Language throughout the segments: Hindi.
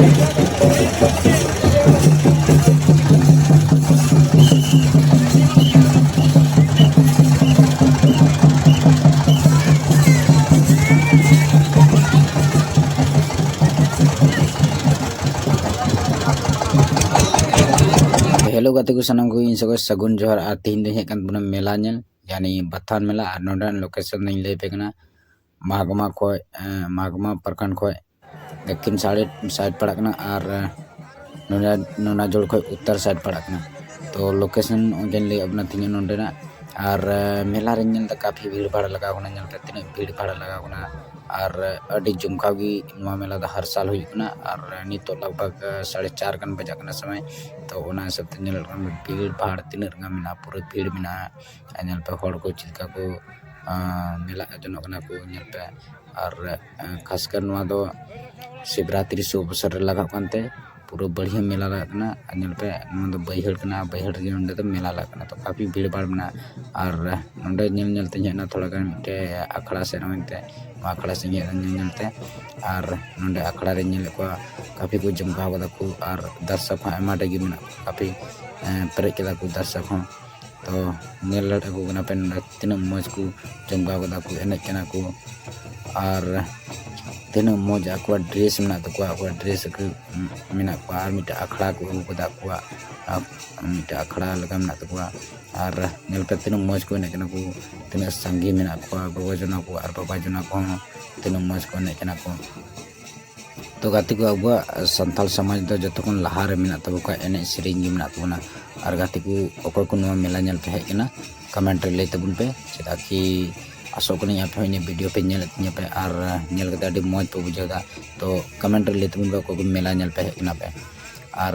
हेलो गाते को सनम को इन सगो सगुन जोहर आ तीन दिन हेकन बुना मेला नेल यानी बथान मेला और नोडन लोकेशन नहीं ले पेकना मागमा प्रखंड खो दक्षिण साइड पड़कना और नोना जोड़ खो उत्तर साइड पड़कना तो लोकेशन उनजन ले अपना तीन नोडना और मेला रे नेल काफी भीड़ भाड़ लगा होना नेल तीन भीड़ भाड़ लगा होना और अड़ी जुमकागी नवा मेला दा हर साल हुई और नितो लगभग 4:30 गन बजा समय तो ओना सब नेल भीड़ भाड़ तीन मेना पूरा भीड़ मेना नेल पे हड़ को चिलका को मेला जनकना को नेल पे और खासकर नवा दो शिवरात्रि शुभ अवसर लगा कानते पूरा बढ़िया मेला लगना नेल पे नवा बहिड़ गे तो मेला लगना तो काफी भीड़ भाड़ मेना और नोंडे नेल ते ना थोड़ा गान मिटे अखड़ा से नते अखड़ा से नेलते और नोंडे अखड़ा रे नेल को काफी को जमका गदा को और दर्शक आमा डेगी मेना काफी पेरे केदा को दर्शक हो तो नेल लड़ को गना पे तीन मौज को जमका गदा को एने केना को और तीन मौज आको ड्रेस मेना तो को ड्रेस को मेना को और मिटा अखड़ा को गदा को मिटा अखड़ा लगा मेना तो और नेल पे तीन मौज को एने केना को तीन संगी मेना को बाबा जना को और बाबा जना को तीन मौज को एने केना को तो गाती को अब संथाल समाज दो जतखन लहा रे मेना तब का एने सेरिंग गे मेना तबना और गाती को अकोय को नवा मेला नेल पे हेकना कमेंट रे ले तबुन पे चेदा कि आसो को यहाँ पे वीडियो पे नेल पे और नेल के अभी मौज पे बुझेगा तो कमेंट रे ले तबुन पे अकोय को मेला नेल पे हेकना पे और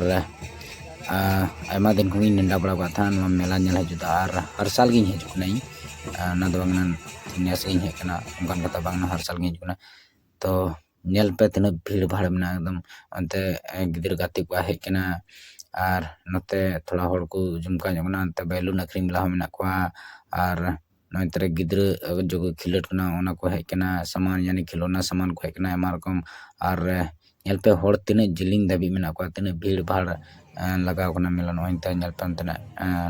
आयमा दिन को नेंडा बड़ा था नवा मेला नेल हजुदा और हर साल गे हजु नहीं ना दो नेस गे हेकना उनकान कथा बांगना हर साल गे हजुना तो नेल पे तीन भीड़ भाड़ में एकदम अंते गिदर गाती को हेकना और नते थोड़ा हड़ को जुमका जगना अंते बैलून अखरी मिला में और नते गिदर जो खिलट कना ओना को हेकना सामान यानी खिलौना सामान को हेकना एमा रकम और नेल पे हड़ तीन जिलिंग दाबी में को तीन भीड़ भाड़ लगा कोना मेला नोइनते नेल पे अंते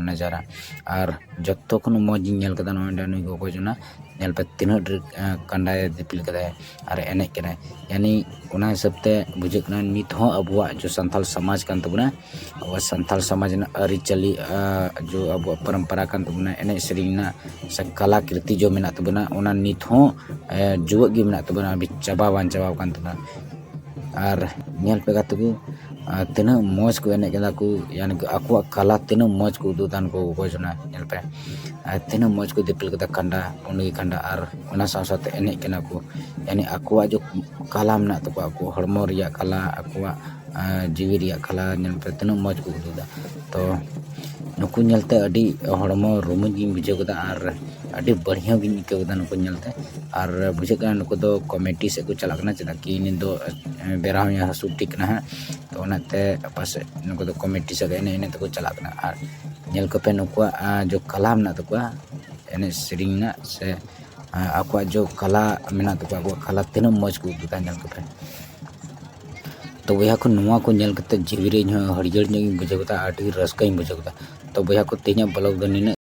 नजारा और जत्तो को मौज नेल कदा नोइंडा नुई को जना नेल पे तीन कंडा दिपिल कदा और एने कना यानी ओना हिसाबते बुझे कना नित हो अबुआ जो संथाल समाज कान तबना अब संथाल समाज ना अरि चली जो अब परंपरा कान तबना एने सेरिंगना से कलाकृति जो मेना तबना ओना नित हो जुवग गे मेना तबना अभी चाबा कान तबना और नेल पे गातु तीन मौज को एने कदा को यानी आको कला तीन मौज को उदुदान को जना नेल पे तीन मौज को दिपिल कदा कंडा उनगी कंडा और ओना साथ एने कना को यानी आको जो कला मेना तो आको हड़मो रिया कला आको जीवी रिया कला नेल पे तीन मौज को उदुदा तो नुकु नेलते अडी हड़मो रुमुज गिन बुझे कदा और अडी बढ़िया गिन इकदा नुकु नेलते और बुझे कना नुकु दो कमेटी से को चलाकना चदा कि इन दो बेरा या हसु टिकना है तो ओनाते पास नुकु दो कमेटी से एने तो चलाकना और नेल कपे नुकु जो कला मेना तो एने सेरिंग ना से आको जो कला मेना तो आको कला तीन मौज को उदुदा नेल कपे तो बया को नुआ को नेल कते जीवी रे हरियर बुझे कदा आडी रस्का बुझे कदा तो बया को तेना ब्लॉग दो